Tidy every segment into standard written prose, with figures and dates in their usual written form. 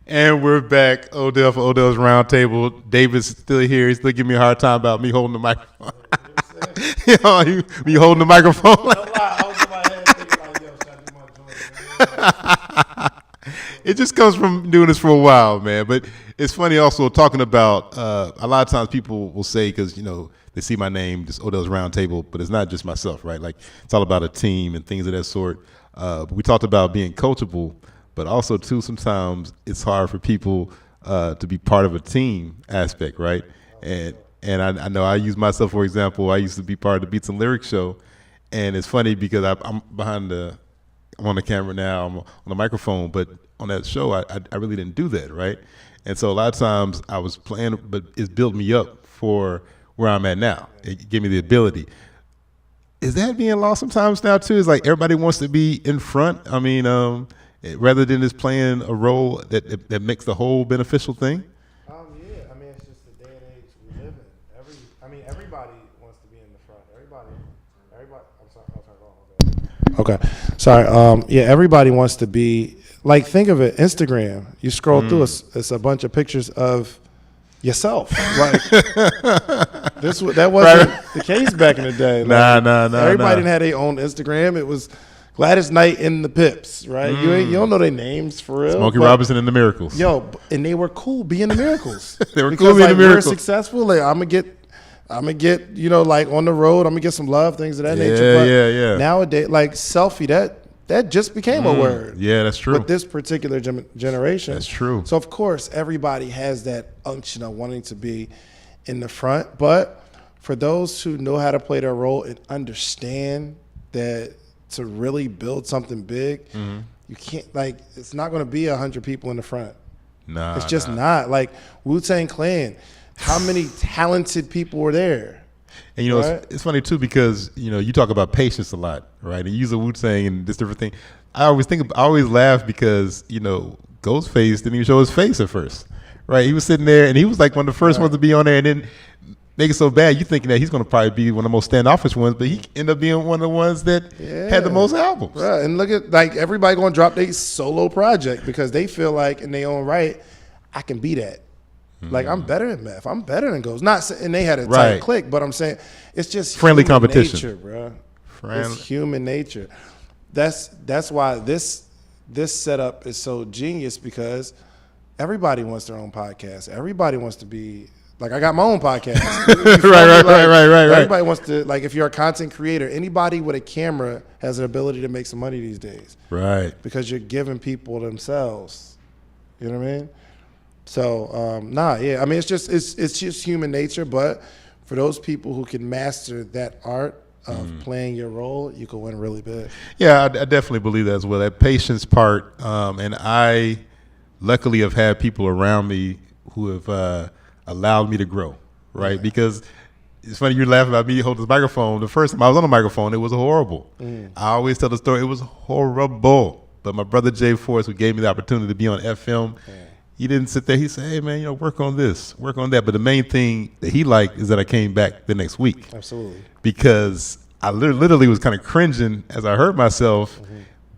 And we're back. Odell for Odell's Roundtable. David's still here. He's still giving me a hard time about me holding the microphone. You know, me holding the microphone. It just comes from doing this for a while, man. But it's funny also talking about a lot of times people will say, because, you know, they see my name, just Odell's Roundtable, but it's not just myself, right? Like, it's all about a team and things of that sort. But we talked about being coachable, but also, too, sometimes it's hard for people to be part of a team aspect, right? And I know I use myself, for example. I used to be part of the Beats and Lyrics show, and it's funny because I'm on the camera now, I'm on the microphone, but on that show, I really didn't do that, right? And so a lot of times I was playing, but it's built me up for where I'm at now. It gave me the ability. Is that being lost sometimes now too? It's like everybody wants to be in front. I mean, rather than just playing a role that makes the whole beneficial thing. Yeah, I mean, it's just the day and age we live in. Everybody wants to be in the front. Everybody. I'm sorry. Okay, sorry. Yeah, everybody wants to be. Like, think of it, Instagram. You scroll through, it's a bunch of pictures of yourself. Like, that wasn't the case back in the day. Like, Nah. Everybody didn't have their own Instagram. It was Gladys Knight and the Pips, right? You don't know their names for real. Smokey Robinson and the Miracles. Yo, and they were cool being the Miracles. They were because, cool being like, the Miracles. we're successful. Like, I'm gonna get, you know, like on the road, I'm gonna get some love, things of that nature. But yeah. nowadays, like selfie, that just became a word. Yeah, that's true. With this particular generation. That's true. So, of course, everybody has that unction of wanting to be in the front. But for those who know how to play their role and understand that to really build something big, you can't, like, it's not going to be 100 people in the front. Nah, it's just not. Like, Wu-Tang Clan, how many talented people were there? And, you know, right? it's funny, too, because, you know, you talk about patience a lot, right? And you use the Wu-Tang and this different thing. I always laugh because, you know, Ghostface didn't even show his face at first, right? He was sitting there, and he was like one of the first ones to be on there, and then make it so bad, you thinking that he's going to probably be one of the most standoffish ones, but he ended up being one of the ones that had the most albums. Right, and look at, like, everybody going to drop their solo project because they feel like in their own right, I can be that. Like, I'm better than Meth. I'm better than Ghost. Not, and they had a tight click, but I'm saying it's just friendly human competition, nature, bro. It's human nature. That's why this setup is so genius, because everybody wants their own podcast. Everybody wants to be like, I got my own podcast. right. Everybody wants to, like, if you're a content creator, anybody with a camera has an ability to make some money these days. Right. Because you're giving people themselves. You know what I mean? So, I mean, it's just human nature. But for those people who can master that art of playing your role, you can win really big. Yeah, I definitely believe that as well. That patience part, and I luckily have had people around me who have allowed me to grow, right? Yeah. Because it's funny, you're laughing about me holding this microphone. The first time I was on the microphone, it was horrible. I always tell the story, it was horrible. But my brother Jay Forrest, who gave me the opportunity to be on FM, he didn't sit there. He said, hey, man, you know, work on this, work on that. But the main thing that he liked is that I came back the next week. Absolutely. Because I literally was kind of cringing as I heard myself,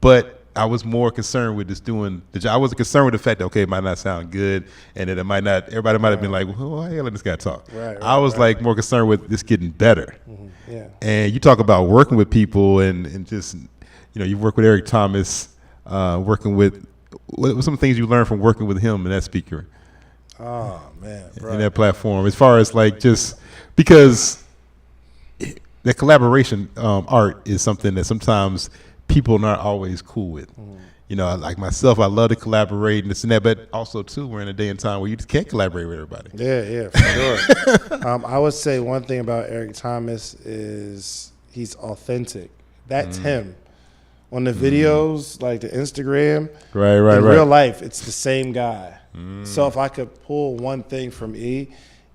but I was more concerned with just doing the job. I wasn't concerned with the fact that, okay, it might not sound good, and that it might not, everybody might have been like, well, why let this guy talk? I was like more concerned with this getting better. Yeah. And you talk about working with people and just, you know, you work with Eric Thomas, working with, what were some things you learned from working with him and that speaker? Oh, man. In that platform, as far as like just, because the collaboration art is something that sometimes people are not always cool with. You know, like myself, I love to collaborate and this and that, but also too, we're in a day and time where you just can't collaborate with everybody. Yeah, for sure. I would say one thing about Eric Thomas is he's authentic. That's him. On the videos, like the Instagram, right. In real life, it's the same guy. So if I could pull one thing from E,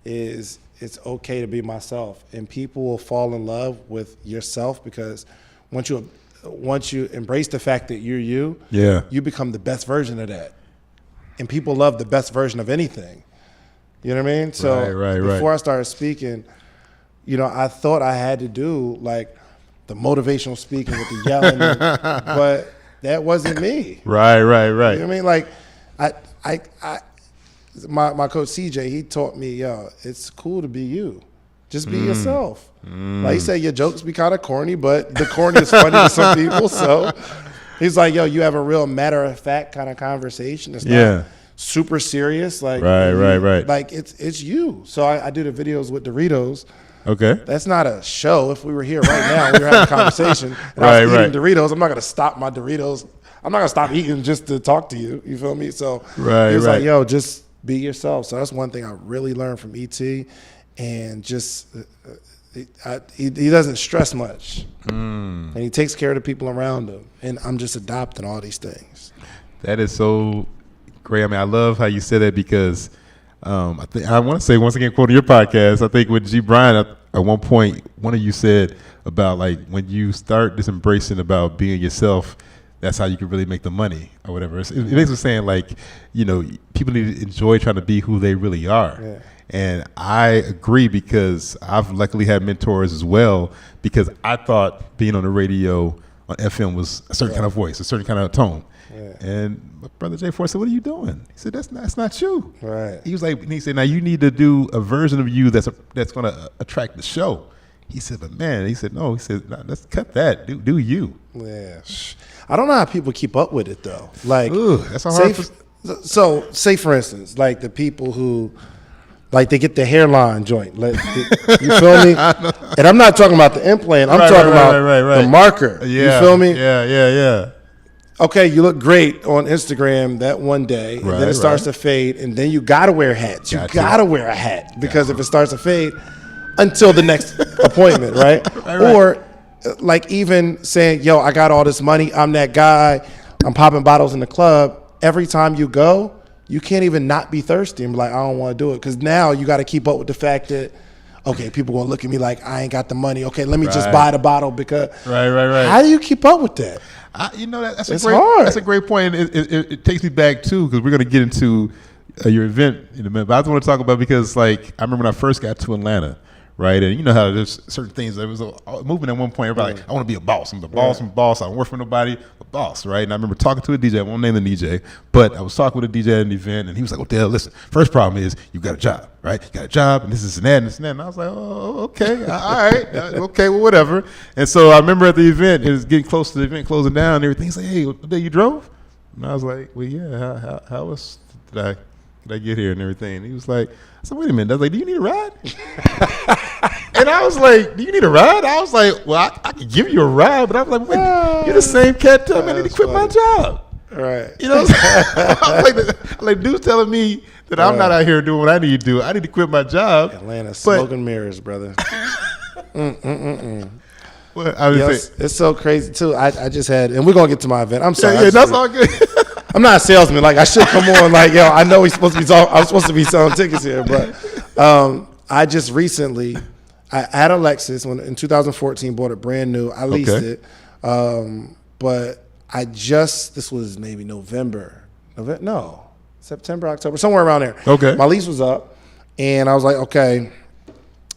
is it's okay to be myself, and people will fall in love with yourself, because once you embrace the fact that you're you, you become the best version of that, and people love the best version of anything. You know what I mean? So before I started speaking, you know, I thought I had to do like the motivational speaking with the yelling, but that wasn't me. Right. You know what I mean? Like, my coach CJ, he taught me, yo, it's cool to be you. Just be yourself. Like he said, your jokes be kind of corny, but the corny is funny to some people. So he's like, yo, you have a real matter of fact kind of conversation. It's not super serious. Like right. Like it's you. So I do the videos with Doritos. Okay. That's not a show. If we were here right now, we were having a conversation, and I was eating Doritos. I'm not gonna stop my Doritos. I'm not gonna stop eating just to talk to you. You feel me? So he was like, yo, just be yourself. So that's one thing I really learned from ET, and just he doesn't stress much, and he takes care of the people around him. And I'm just adopting all these things. That is so great. I mean, I love how you said that because I want to say once again, quoting your podcast, I think with G. Brian at one point, one of you said about like when you start this embracing about being yourself, that's how you can really make the money or whatever. It makes me saying like, you know, people need to enjoy trying to be who they really are. Yeah. And I agree because I've luckily had mentors as well because I thought being on the radio on FM was a certain kind of voice, a certain kind of tone. Yeah. And my brother Jay Ford said, "What are you doing?" He said, "That's not you." Right. He was like, and he said, "Now you need to do a version of you that's going to attract the show." He said, "But man," he said, "No." He said, "No, let's cut that. Do you?" Yeah. I don't know how people keep up with it though. Like, that's a hard. So, say for instance, like the people who, like they get the hairline joint. Like, you feel me? And I'm not talking about the implant. I'm talking about the marker. Yeah. You feel me? Yeah. Okay, you look great on Instagram that one day, and then it starts to fade, and then you gotta wear hats. You gotta wear a hat because if it starts to fade, until the next appointment, right? Or like even saying, yo, I got all this money, I'm that guy, I'm popping bottles in the club. Every time you go, you can't even not be thirsty and be like, I don't want to do it. Because now you got to keep up with the fact that, okay, people going to look at me like I ain't got the money. Okay, let me just buy the bottle because. Right. How do you keep up with that? That's hard. That's a great point. It takes me back too because we're going to get into your event in a minute. But I just want to talk about because like I remember when I first got to Atlanta. Right, and you know how there's certain things. There was a movement at one point. Everybody, like, I want to be a boss. I'm the boss. I'm a boss. I don't work for nobody. A boss, right? And I remember talking to a DJ. I won't name the DJ, but I was talking with a DJ at an event, and he was like, "Odell, listen. First problem is you got a job, right? You got a job, and this is and that, and this and that." And I was like, "Oh, okay, all right, okay, well, whatever." And so I remember at the event, it was getting close to the event closing down, and everything. He's like, "Hey, Odell, you drove?" And I was like, "Well, yeah. How else did I get here and everything?" And he was like, I said, "Wait a minute." I was like, "Do you need a ride?" And I was like, "Do you need a ride?" I was like, "Well, I could give you a ride," but I was like, "Wait, you're the same cat too. I need to quit my job." Right. You know what I'm saying? like dude's telling me that I'm not out here doing what I need to do. I need to quit my job. Atlanta, smoke and mirrors, brother. Well, I mean, it's so crazy too. I just had, and we're gonna get to my event. I'm sorry. Yeah, that's all good. I'm not a salesman. Like I should come on. Like yo, I know I'm supposed to be selling tickets here, but I just recently, I had a Lexus in 2014. Bought it brand new. I leased it, but this was maybe September, October, somewhere around there. Okay, my lease was up, and I was like, okay,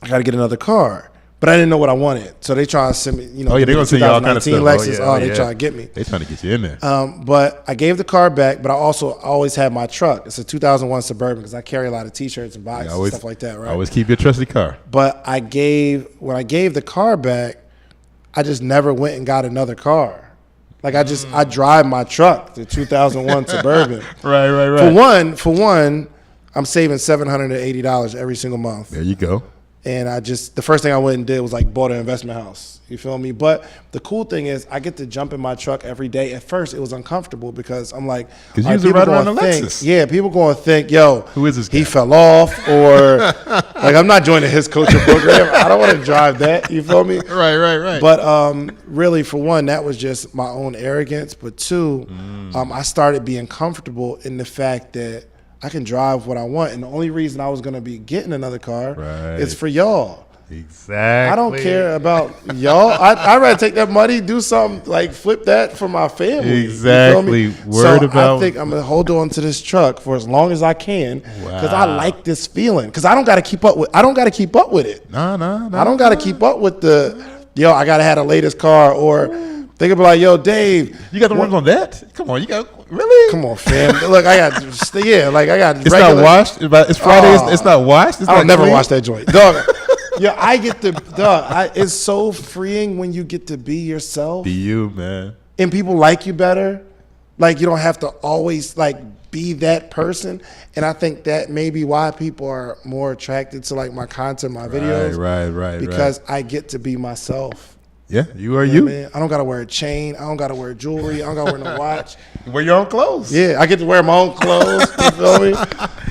I got to get another car. But I didn't know what I wanted, so they try to send me, they're going to send you all kind of stuff. Lexus, they try to get me. They trying to get you in there. But I gave the car back, but I also always had my truck. It's a 2001 Suburban because I carry a lot of T-shirts and boxes and stuff like that, right? Always keep your trusty car. But when I gave the car back, I just never went and got another car. Like I drive my truck, the 2001 Suburban. Right. For one, I'm saving $780 every single month. There you go. And the first thing I went and did was like bought an investment house. You feel me? But the cool thing is I get to jump in my truck every day. At first it was uncomfortable because I'm like, because you usually ride around the Lexus. Yeah, people going to think, yo, who is this guy? He fell off, or like I'm not joining his coaching program. I don't want to drive that. You feel me? Right. But really, for one, that was just my own arrogance. But two, I started being comfortable in the fact that I can drive what I want, and the only reason I was going to be getting another car is for y'all. Exactly. I don't care about y'all. I'd rather take that money, do something like flip that for my family. Exactly. I think I'm gonna hold on to this truck for as long as I can because I like this feeling. Because I don't got to keep up with. I don't got to keep up with it. No. I don't got to keep up with I gotta have the latest car or They could be like, yo, Dave. You got the rims on that? Come on, you got really? Come on, fam. Look, I got It's not washed. It's Friday. It's not washed. I'll never wash that joint, dog. Yeah, I get to, dog. It's so freeing when you get to be yourself. Be you, man. And people like you better. Like, you don't have to always like be that person. And I think that may be why people are more attracted to like my content, my videos. Right. Because I get to be myself. Yeah, you are you. Man, I don't gotta wear a chain. I don't gotta wear jewelry. I don't gotta wear no watch. Wear your own clothes. Yeah, I get to wear my own clothes. You feel me?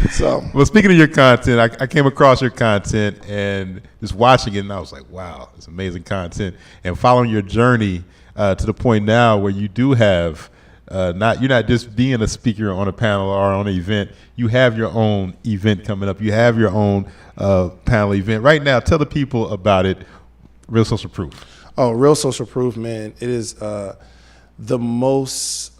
So, well, speaking of your content, I came across your content and just watching it, and I was like, wow, it's amazing content. And following your journey to the point now where you do have you're not just being a speaker on a panel or on an event. You have your own event coming up. You have your own panel event right now. Tell the people about it. Real Social Proof. Oh, Real Social Proof, man. It is the most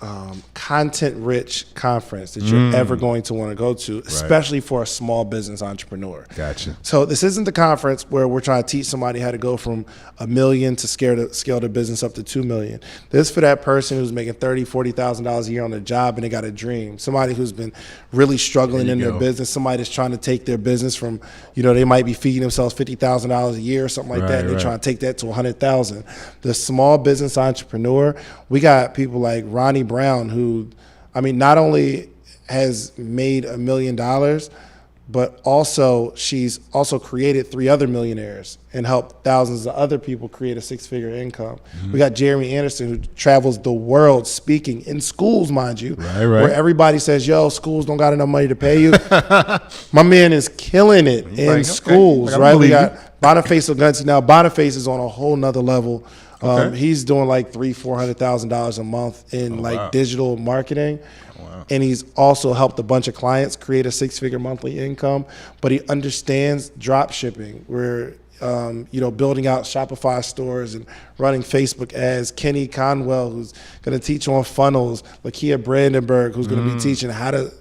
content-rich conference that you're ever going to want to go to, especially for a small business entrepreneur. Gotcha. So this isn't the conference where we're trying to teach somebody how to go from $1 million to scale their business up to $2 million. This is for that person who's making $30,000, $40,000 a year on a job and they got a dream. Somebody who's been really struggling in their business. Somebody that's trying to take their business from, they might be feeding themselves $50,000 a year or something like that, and they're trying to take that to $100,000. The small business entrepreneur, we got people like Ronnie Brown, who, not only has made $1 million, but also she's also created 3 other millionaires and helped thousands of other people create a 6-figure income. We got Jeremy Anderson, who travels the world speaking in schools, mind you, where everybody says, yo, schools don't got enough money to pay you. My man is killing it in schools, right? We got Boniface Ogunsi. Now, Boniface is on a whole nother level. He's doing like $300,000-$400,000 a month in digital marketing. Wow. And he's also helped a bunch of clients create a 6-figure monthly income, but he understands drop shipping. We're building out Shopify stores and running Facebook ads. Kenny Conwell, who's going to teach on funnels. Lakia Brandenburg, who's going to be teaching how to,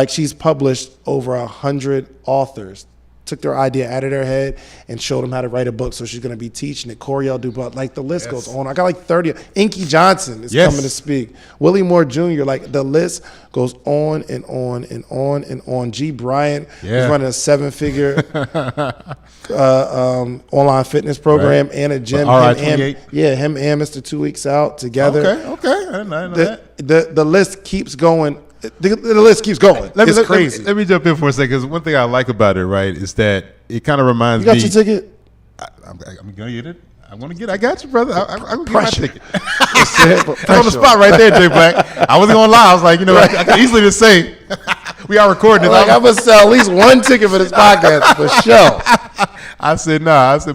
she's published over 100 authors. Took their idea out of their head and showed them how to write a book. So she's going to be teaching it. Coriel Dubois, the list goes on. I got 30. Inky Johnson is coming to speak. Willie Moore Jr., the list goes on and on and on and on. G. Bryant is running a 7-figure online fitness program and a gym. Him and Mr. 2 Weeks Out together. Okay. I didn't know that. The list keeps going. The list keeps going. It's crazy. Let me jump in for a second, because one thing I like about it, right, is that it kind of reminds me. You got your ticket? I'm going to get it. I'm going to get it. I got you, brother. I'm going to get my ticket. On the spot right there, Jay Black. I wasn't going to lie. I was like, I could easily just say, we are recording this. I'm going to sell at least one ticket for this podcast, for sure. I said,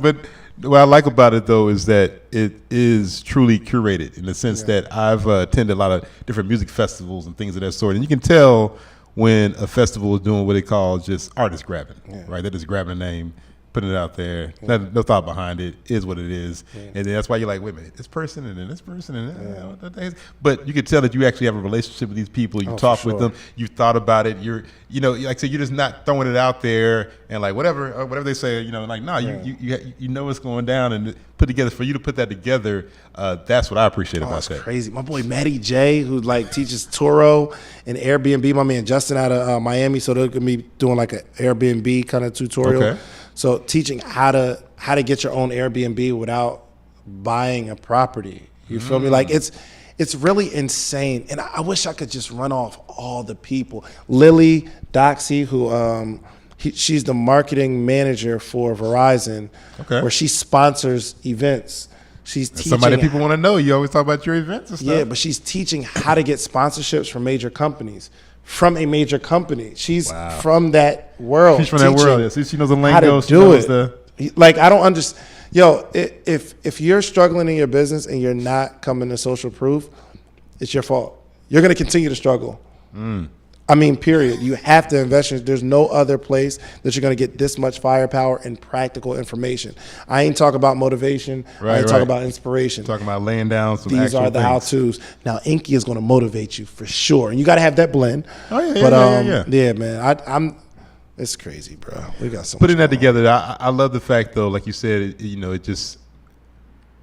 but what I like about it, though, is that it is truly curated in the sense that I've attended a lot of different music festivals and things of that sort. And you can tell when a festival is doing what they call just artist grabbing, right? They're just grabbing a name, putting it out there. No thought behind it, is what it is. And then that's why you're like, wait a minute, this person and then this person. And but you can tell that you actually have a relationship with these people. You talk with them. You've thought about it. You're, like I said, you're just not throwing it out there and whatever they say, you know what's going down and put together. For you to put that together, that's what I appreciate about that. Crazy. My boy Matty J, who teaches Turo and Airbnb. My man Justin out of Miami, so they're gonna be doing an Airbnb kind of tutorial. Okay. So teaching how to get your own Airbnb without buying a property. You feel me? It's really insane. And I wish I could just run off all the people. Lily Doxy, who she's the marketing manager for Verizon, where she sponsors events. She's teaching somebody people want to know. You always talk about your events and stuff. Yeah, but she's teaching how to get sponsorships from major companies. From a major company. She's from that world. She's from that world. Yeah. She knows the lingo. How to do it. I don't understand. Yo, if you're struggling in your business and you're not coming to Social Proof, it's your fault. You're going to continue to struggle. Period. You have to invest. There's no other place that you're going to get this much firepower and practical information. I ain't talking about motivation. I ain't talking about inspiration. Talking about laying down some These are the how-tos. Now, Inky is going to motivate you for sure. And you got to have that blend. Yeah, man. It's crazy, bro. We got so putting that together. I love the fact, though, like you said, it just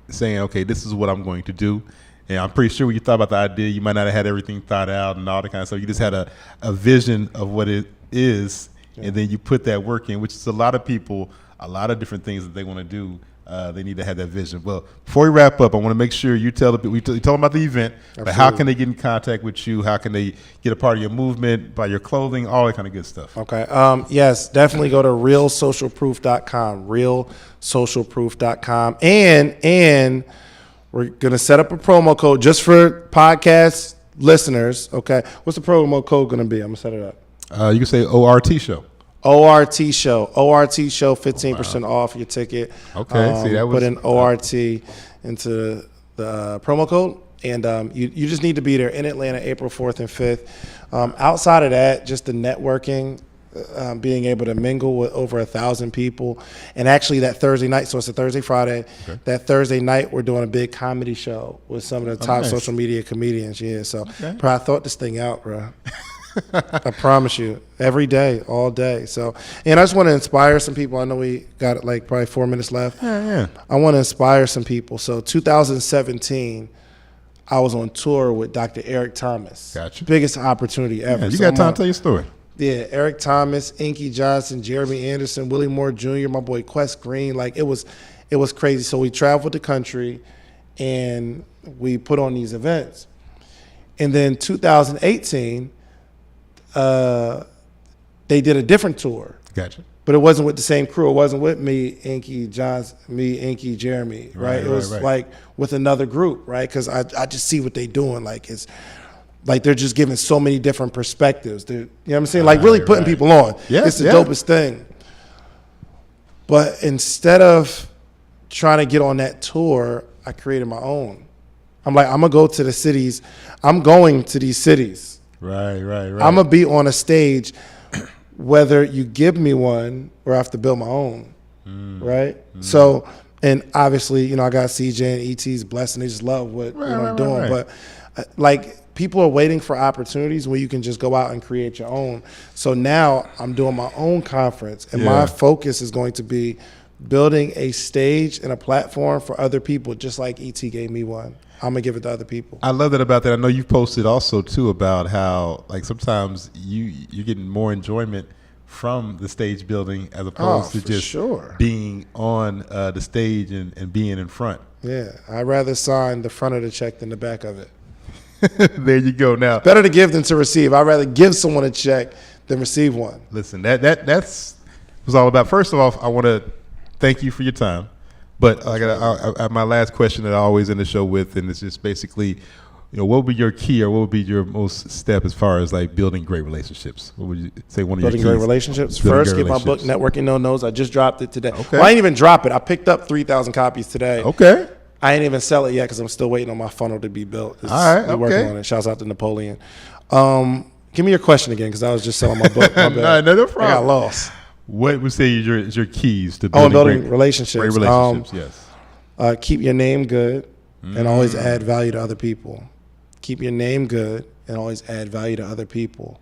saying, okay, this is what I'm going to do. And I'm pretty sure when you thought about the idea, you might not have had everything thought out and all that kind of stuff. You just had a vision of what it is, and then you put that work in, which is a lot of people, a lot of different things that they want to do. They need to have that vision. Well, before we wrap up, I want to make sure you tell you told them about the event, but how can they get in contact with you? How can they get a part of your movement, buy your clothing, all that kind of good stuff? Okay. Yes, definitely go to realsocialproof.com, realsocialproof.com. And we're going to set up a promo code just for podcast listeners. Okay. What's the promo code going to be? I'm going to set it up. You can say ORT show. ORT show, 15% off your ticket. Okay, see, that was put in ORT into the promo code, and you just need to be there in Atlanta, April 4th and 5th. Outside of that, just the networking, being able to mingle with over 1,000 people, and actually that Thursday night, so it's a Thursday, Friday. Okay. That Thursday night, we're doing a big comedy show with some of the top social media comedians. Yeah, so bro, I thought this thing out, bro. I promise you, every day, all day. So, and I just want to inspire some people. I know we got like probably 4 minutes left. Yeah. I want to inspire some people. So 2017, I was on tour with Dr. Eric Thomas. Gotcha. Biggest opportunity ever. Yeah, you got time to tell your story. Yeah, Eric Thomas, Inky Johnson, Jeremy Anderson, Willie Moore Jr., my boy Quest Green. Like it was crazy. So we traveled the country and we put on these events. And then 2018, they did a different tour. Gotcha. But it wasn't with the same crew. It wasn't with me, Inky Johnson, Inky, Jeremy, right? It was like with another group, right? Because I just see what they're doing. Like it's like they're just giving so many different perspectives. You know what I'm saying? Like really putting people on. Yeah, it's the dopest thing. But instead of trying to get on that tour, I created my own. I'm like, I'm gonna go to the cities. I'm going to these cities. Right. I'm going to be on a stage whether you give me one or I have to build my own, right? So, and obviously, I got CJ and ET's blessing. They just love what I'm doing. But, like, people are waiting for opportunities where you can just go out and create your own. So now I'm doing my own conference, and my focus is going to be building a stage and a platform for other people, just like ET gave me one. I'm going to give it to other people. I love that about that. I know you've posted also, too, about how, like, sometimes you're getting more enjoyment from the stage building as opposed to just being on the stage and being in front. Yeah. I'd rather sign the front of the check than the back of it. There you go. Now, better to give than to receive. I'd rather give someone a check than receive one. Listen, that's was all about. First of all, I want to thank you for your time. But I my last question that I always end the show with, and it's just basically, what would be your key or what would be your most step as far as like building great relationships? What would you say one of your keys? Building great relationships? First, get my book, Networking No Nos. I just dropped it today. Okay. Well, I didn't even drop it. I picked up 3,000 copies today. Okay. I ain't even sell it yet because I'm still waiting on my funnel to be built. All right. We're working on it. Shouts out to Napoleon. Give me your question again because I was just selling my book. My bad. No problem. I got lost. What would say is your keys to building relationships? Great relationships, yes. Keep your name good and always add value to other people. Keep your name good and always add value to other people.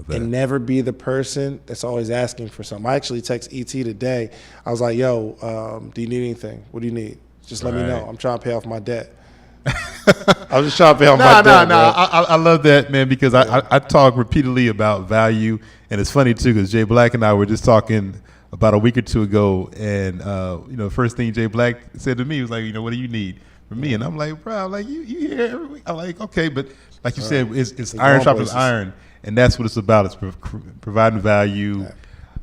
And never be the person that's always asking for something. I actually text ET today. I was like, yo, do you need anything? What do you need? Just let me know. I'm trying to pay off my debt. I was just trying to pay off my debt. I love that, man, because I talk repeatedly about value. And it's funny, too, because Jay Black and I were just talking about a week or two ago. And, the first thing Jay Black said to me was like, what do you need from me? And I'm like, bro, like, you here every week. I'm like, okay. But like you said, it's iron sharpens iron. And that's what it's about. It's providing value. Yeah.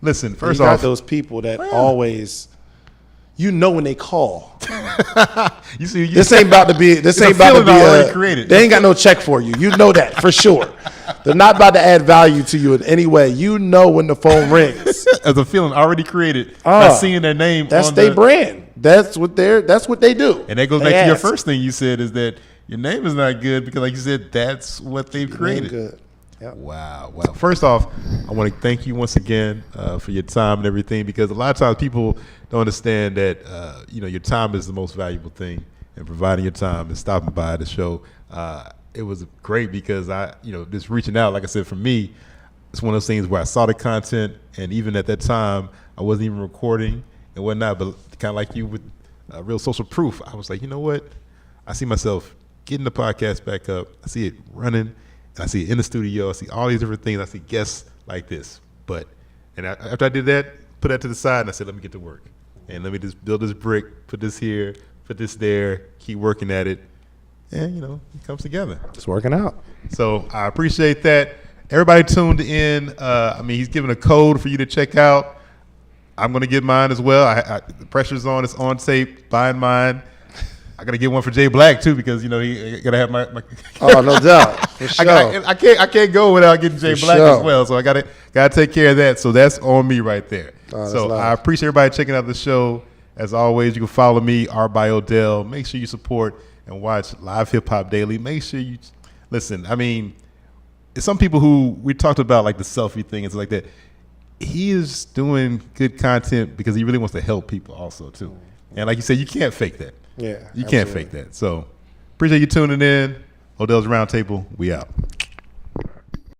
Listen, first off, those people that always, when they call. You see, this ain't about to be. This ain't about to be already created. They ain't got no check for you. You know that for sure. They're not about to add value to you in any way. When the phone rings. As a feeling already created by seeing their name. That's their brand. That's what they do. And that goes back to your first thing you said is that your name is not good because, like you said, that's what they've created. Good. Yep. Wow. First off, I want to thank you once again for your time and everything, because a lot of times people don't understand that your time is the most valuable thing, and providing your time and stopping by the show. It was great because just reaching out, like I said, for me, it's one of those things where I saw the content, and even at that time, I wasn't even recording and whatnot, but kind of like you with real social proof. I was like, you know what? I see myself getting the podcast back up. I see it running. And I see it in the studio. I see all these different things. I see guests like this. After I did that, put that to the side, and I said, let me get to work. And let me just build this brick, put this here, put this there, keep working at it. And, it comes together. It's working out. So I appreciate that. Everybody tuned in. He's giving a code for you to check out. I'm going to get mine as well. The pressure's on. It's on tape. Buying mine. I got to get one for Jay Black, too, because, he got to have my Oh, no doubt. For sure. I can't go without getting Jay Black as well. So I got to take care of that. So that's on me right there. So I appreciate everybody checking out the show. As always, you can follow me, Artbyodell. Make sure you support and watch Live Hip Hop Daily. Make sure you listen. It's some people who we talked about, like the selfie thing and stuff like that. He is doing good content because he really wants to help people also, too. And like you said, you can't fake that. Yeah. You can't fake that. So appreciate you tuning in. Odell's Roundtable, we out.